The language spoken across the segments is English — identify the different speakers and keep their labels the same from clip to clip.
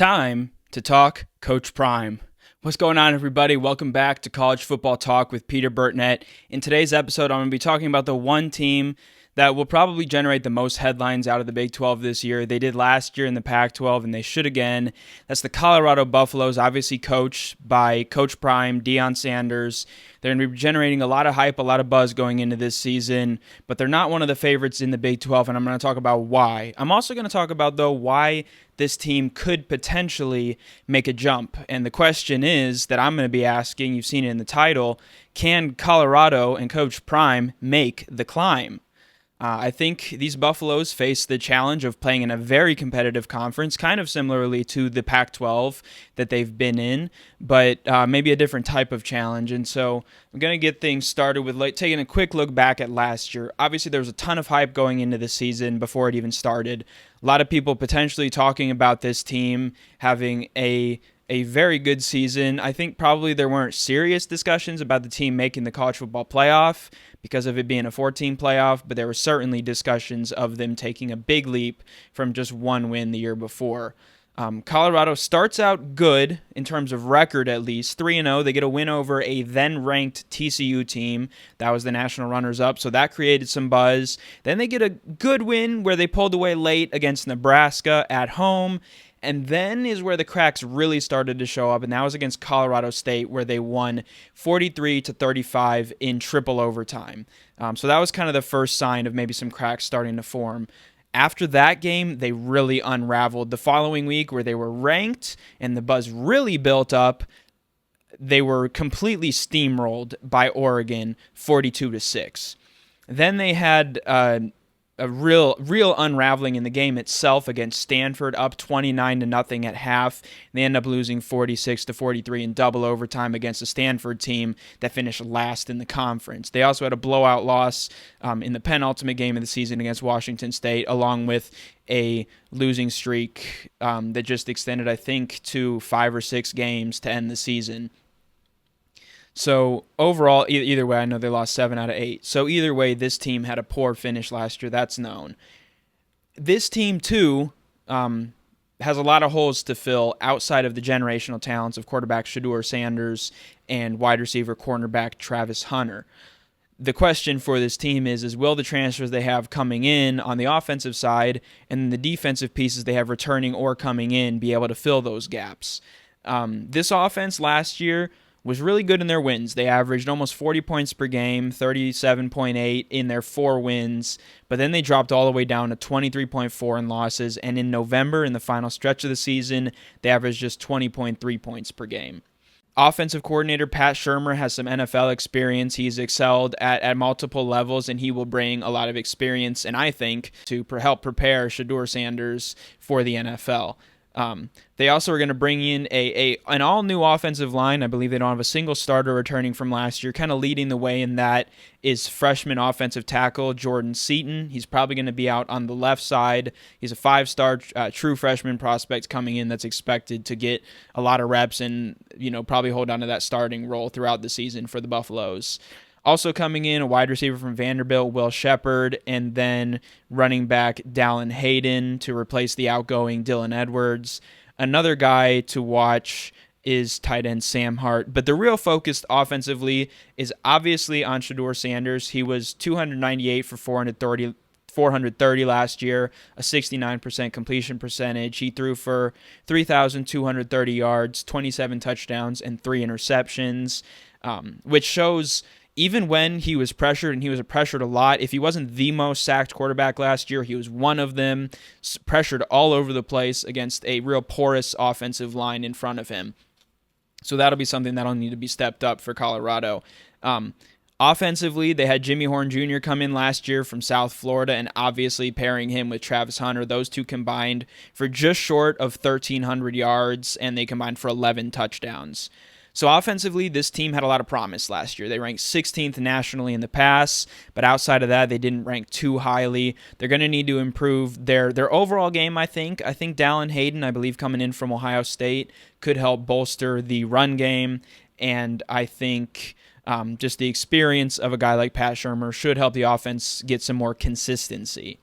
Speaker 1: time to talk Coach Prime. What's going on, everybody? Welcome back to College Football Talk with Peter Burtnett. In today's episode, I'm going to be talking about the one team that will probably generate the most headlines out of the Big 12 this year. They did last year in the Pac-12, and they should again. That's the Colorado Buffaloes, obviously coached by Coach Prime, Deion Sanders. They're going to be generating a lot of hype, a lot of buzz going into this season, but they're not one of the favorites in the Big 12, and I'm going to talk about why. I'm also going to talk about, though, why this team could potentially make a jump. And the question is that I'm going to be asking, you've seen it in the title, can Colorado and Coach Prime make the climb? I think these Buffaloes face the challenge of playing in a very competitive conference, kind of similarly to the Pac-12 that they've been in, but maybe a different type of challenge. And so I'm going to get things started with taking a quick look back at last year. Obviously, there was a ton of hype going into the season before it even started. A lot of people potentially talking about this team having a very good season. I think probably there weren't serious discussions about the team making the college football playoff because of it being a 14 playoff, but there were certainly discussions of them taking a big leap from just one win the year before. Colorado starts out good in terms of record, at least 3-0. They get a win over a then-ranked TCU team. That was the national runners-up, so that created some buzz. Then they get a good win where they pulled away late against Nebraska at home. And then is where the cracks really started to show up, and that was against Colorado State, where they won 43-35 in triple overtime. So that was kind of the first sign of maybe some cracks starting to form. After that game, they really unraveled. The following week, where they were ranked and the buzz really built up, they were completely steamrolled by Oregon, 42-6. Then they had a real unraveling in the game itself against Stanford, up 29-0 at half. They end up losing 46-43 in double overtime against a Stanford team that finished last in the conference. They also had a blowout loss in the penultimate game of the season against Washington State, along with a losing streak that just extended, I think, to 5 or 6 games to end the season. So overall, either way, I know they lost 7 out of 8. So either way, this team had a poor finish last year. That's known. This team, too, has a lot of holes to fill outside of the generational talents of quarterback Shedeur Sanders and wide receiver cornerback Travis Hunter. The question for this team is will the transfers they have coming in on the offensive side and the defensive pieces they have returning or coming in be able to fill those gaps? This offense last year was really good in their wins. They averaged almost 40 points per game, 37.8 in their 4 wins, but then they dropped all the way down to 23.4 in losses, and in November, in the final stretch of the season, they averaged just 20.3 points per game. Offensive coordinator Pat Shurmur has some NFL experience. He's excelled at multiple levels, and he will bring a lot of experience, and I think, to help prepare Shedeur Sanders for the NFL. They also are going to bring in an all-new offensive line. I believe they don't have a single starter returning from last year. Kind of leading the way in that is freshman offensive tackle Jordan Seaton. He's probably going to be out on the left side. He's a 5-star true freshman prospect coming in that's expected to get a lot of reps and probably hold on to that starting role throughout the season for the Buffaloes. Also coming in, a wide receiver from Vanderbilt, Will Shepard, and then running back Dallin Hayden to replace the outgoing Dylan Edwards. Another guy to watch is tight end Sam Hart. But the real focus offensively is obviously on Shedeur Sanders. He was 298 for 430 last year, a 69% completion percentage. He threw for 3,230 yards, 27 touchdowns, and 3 interceptions, which shows even when he was pressured, and he was pressured a lot, if he wasn't the most sacked quarterback last year, he was one of them, pressured all over the place against a real porous offensive line in front of him. So that'll be something that'll need to be stepped up for Colorado. Offensively, they had Jimmy Horn Jr. come in last year from South Florida, and obviously pairing him with Travis Hunter, those two combined for just short of 1,300 yards, and they combined for 11 touchdowns. So offensively, this team had a lot of promise last year. They ranked 16th nationally in the pass, but outside of that, they didn't rank too highly. They're going to need to improve their overall game, I think. I think Dallin Hayden, I believe, coming in from Ohio State, could help bolster the run game, and I think just the experience of a guy like Pat Shurmur should help the offense get some more consistency.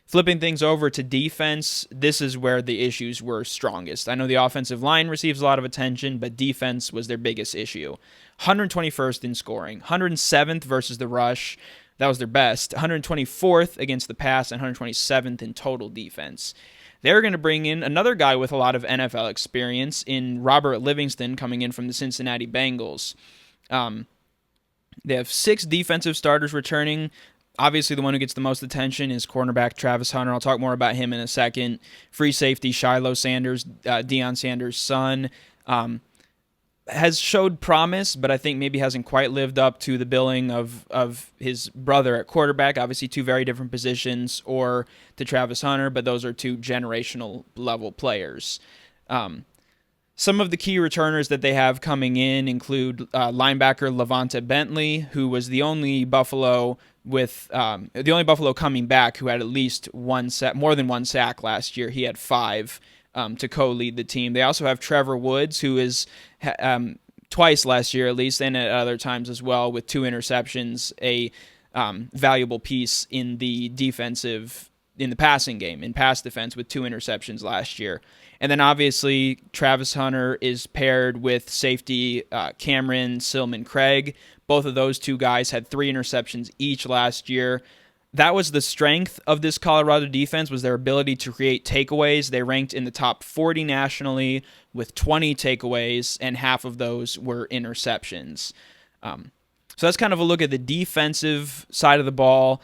Speaker 1: Flipping things over to defense, this is where the issues were strongest. I know the offensive line receives a lot of attention, but defense was their biggest issue. 121st in scoring, 107th versus the rush. That was their best. 124th against the pass, and 127th in total defense. They're going to bring in another guy with a lot of NFL experience in Robert Livingston, coming in from the Cincinnati Bengals. They have 6 defensive starters returning. Obviously, the one who gets the most attention is cornerback Travis Hunter. I'll talk more about him in a second. Free safety Shiloh Sanders, Deion Sanders' son, has showed promise, but I think maybe hasn't quite lived up to the billing of his brother at quarterback. Obviously, 2 very different positions, or to Travis Hunter, but those are 2 generational level players. Some of the key returners that they have coming in include linebacker Levante Bentley, who was the only Buffalo coming back who had at least more than one sack last year. He had 5 to co-lead the team. They also have Trevor Woods, who is twice last year at least, and at other times as well, with 2 interceptions, a valuable piece in the passing game, in pass defense, with 2 interceptions last year. And then obviously Travis Hunter is paired with safety Cameron Silman-Craig. Both of those 2 guys had 3 interceptions each last year. That was the strength of this Colorado defense, was their ability to create takeaways. They ranked in the top 40 nationally with 20 takeaways, and half of those were interceptions. So that's kind of a look at the defensive side of the ball.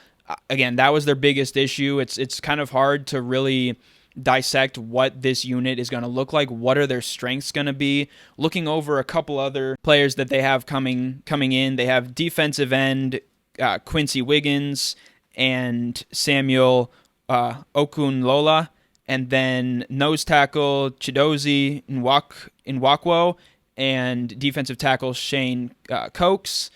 Speaker 1: Again, that was their biggest issue. It's kind of hard to really dissect what this unit is going to look like. What are their strengths going to be? Looking over a couple other players that they have coming in, they have defensive end Quincy Wiggins and Samuel Okunlola, and then nose tackle Chidozie Nwakwo, and defensive tackle Shane Cokes.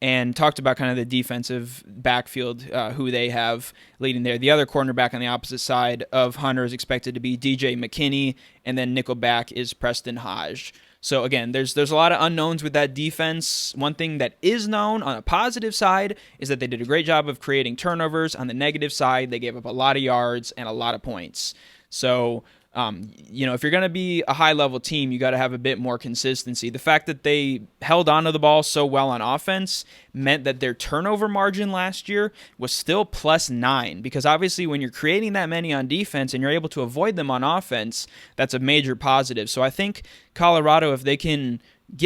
Speaker 1: And talked about kind of the defensive backfield, who they have leading there. The other cornerback on the opposite side of Hunter is expected to be DJ McKinney, and then nickelback is Preston Hodge. So again, there's a lot of unknowns with that defense. One thing that is known on a positive side is that they did a great job of creating turnovers. On the negative side, they gave up a lot of yards and a lot of points. So if you're going to be a high-level team, you got to have a bit more consistency. The fact that they held onto the ball so well on offense meant that their turnover margin last year was still +9, because obviously when you're creating that many on defense and you're able to avoid them on offense, that's a major positive. So I think Colorado, if they can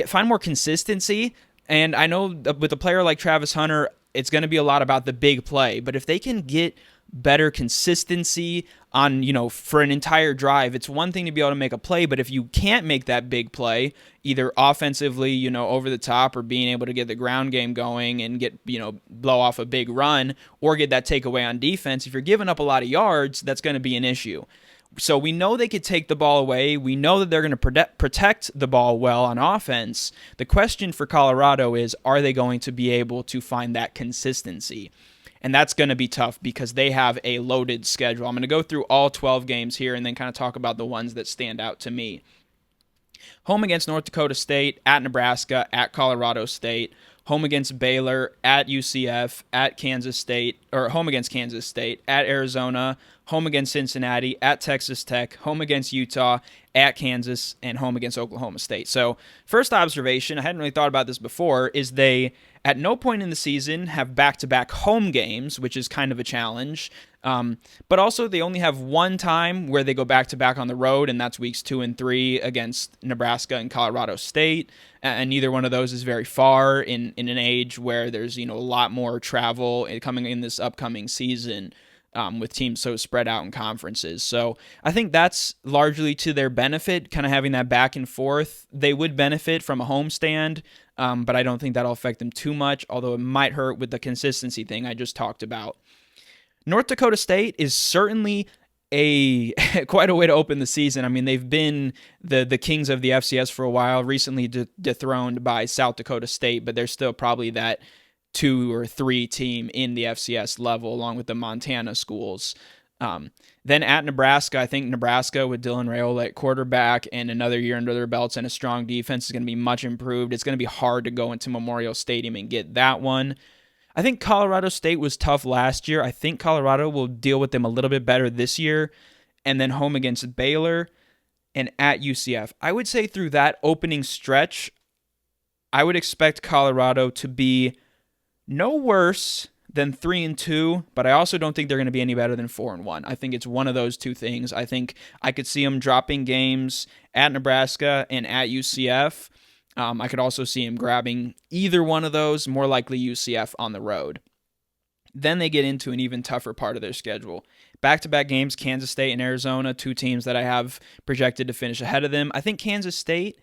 Speaker 1: find more consistency, and I know with a player like Travis Hunter, it's going to be a lot about the big play, but if they can get better consistency on, for an entire drive. It's one thing to be able to make a play, but if you can't make that big play, either offensively, over the top, or being able to get the ground game going and get, blow off a big run, or get that takeaway on defense, if you're giving up a lot of yards, that's going to be an issue. So we know they could take the ball away. We know that they're going to protect the ball well on offense. The question for Colorado is, are they going to be able to find that consistency? And that's going to be tough because they have a loaded schedule. I'm going to go through all 12 games here and then kind of talk about the ones that stand out to me. Home against North Dakota State, at Nebraska, at Colorado State. Home against Baylor, at UCF, at Kansas State, or home against Kansas State, at Arizona, home against Cincinnati, at Texas Tech, home against Utah, at Kansas, and home against Oklahoma State. So first observation, I hadn't really thought about this before, is they at no point in the season have back-to-back home games, which is kind of a challenge. But also they only have one time where they go back-to-back on the road, and that's weeks 2 and 3 against Nebraska and Colorado State. And neither one of those is very far in an age where there's a lot more travel coming in this upcoming season, with teams so spread out in conferences. So I think that's largely to their benefit, kind of having that back and forth. They would benefit from a homestand, but I don't think that'll affect them too much, although it might hurt with the consistency thing I just talked about. North Dakota State is certainly quite a way to open the season. I mean, they've been the kings of the FCS for a while, recently dethroned by South Dakota State, but they're still probably that 2 or 3 team in the FCS level, along with the Montana schools. Then at Nebraska, I think Nebraska with Dylan Raiola at quarterback and another year under their belts and a strong defense is going to be much improved. It's going to be hard to go into Memorial Stadium and get that one. I think Colorado State was tough last year. I think Colorado will deal with them a little bit better this year, and then home against Baylor and at UCF. I would say through that opening stretch, I would expect Colorado to be no worse than 3-2, but I also don't think they're going to be any better than 4-1. I think it's one of those two things. I think I could see them dropping games at Nebraska and at UCF. I could also see them grabbing either one of those, more likely UCF on the road. Then they get into an even tougher part of their schedule. Back-to-back games, Kansas State and Arizona, two teams that I have projected to finish ahead of them. I think Kansas State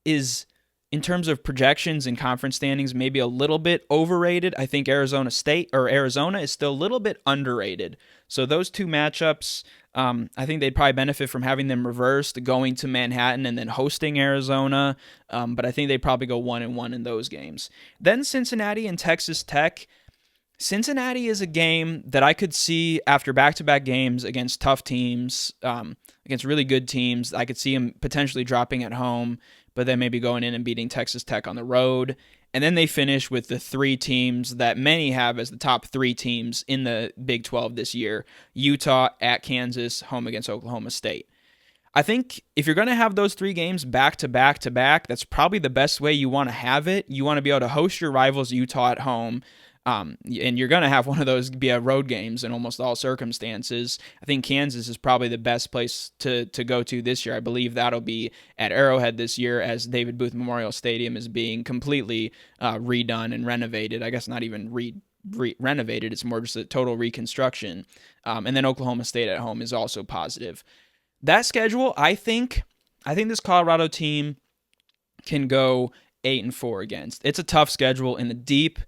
Speaker 1: is, in terms of projections and conference standings, maybe a little bit overrated. I think Arizona is still a little bit underrated. So those two matchups, I think they'd probably benefit from having them reversed, going to Manhattan and then hosting Arizona. But I think they'd probably go 1-1 in those games. Then Cincinnati and Texas Tech. Cincinnati is a game that I could see after back-to-back games against tough teams, against really good teams. I could see them potentially dropping at home, but then maybe going in and beating Texas Tech on the road. And then they finish with the three teams that many have as the top three teams in the Big 12 this year: Utah, at Kansas, home against Oklahoma State. I think if you're going to have those three games back to back to back, that's probably the best way you want to have it. You want to be able to host your rivals, Utah, at home. And you're going to have one of those be a road games in almost all circumstances. I think Kansas is probably the best place to go to this year. I believe that'll be at Arrowhead this year, as David Booth Memorial Stadium is being completely redone and renovated. I guess not even renovated. It's more just a total reconstruction. And then Oklahoma State at home is also positive. That schedule, I think this Colorado team can go 8-4 against. It's a tough schedule in the deep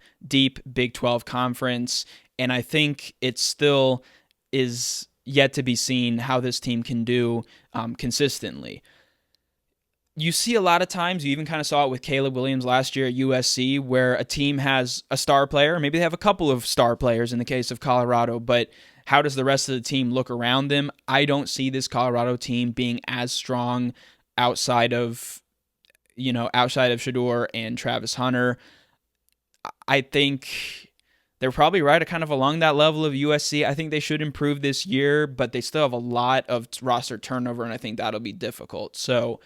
Speaker 1: Big 12 conference, and I think it still is yet to be seen how this team can do consistently. You see a lot of times, you even kind of saw it with Caleb Williams last year at USC, where a team has a star player, maybe they have a couple of star players in the case of Colorado, but how does the rest of the team look around them? I don't see this Colorado team being as strong outside of Shedeur and Travis Hunter. I think they're probably right at kind of along that level of USC. I think they should improve this year, but they still have a lot of roster turnover, and I think that'll be difficult. So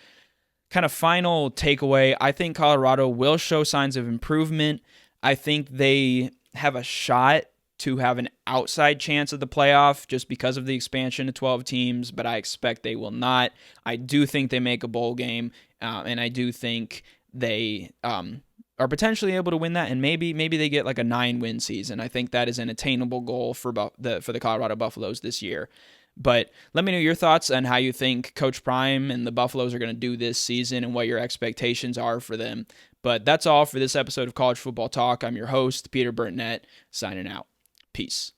Speaker 1: kind of final takeaway, I think Colorado will show signs of improvement. I think they have a shot to have an outside chance of the playoff just because of the expansion to 12 teams, but I expect they will not. I do think they make a bowl game, and I do think they are potentially able to win that, and maybe they get like a 9-win season. I think that is an attainable goal for the Colorado Buffaloes this year. But let me know your thoughts on how you think Coach Prime and the Buffaloes are going to do this season and what your expectations are for them. But that's all for this episode of College Football Talk. I'm your host, Peter Burnett, signing out. Peace.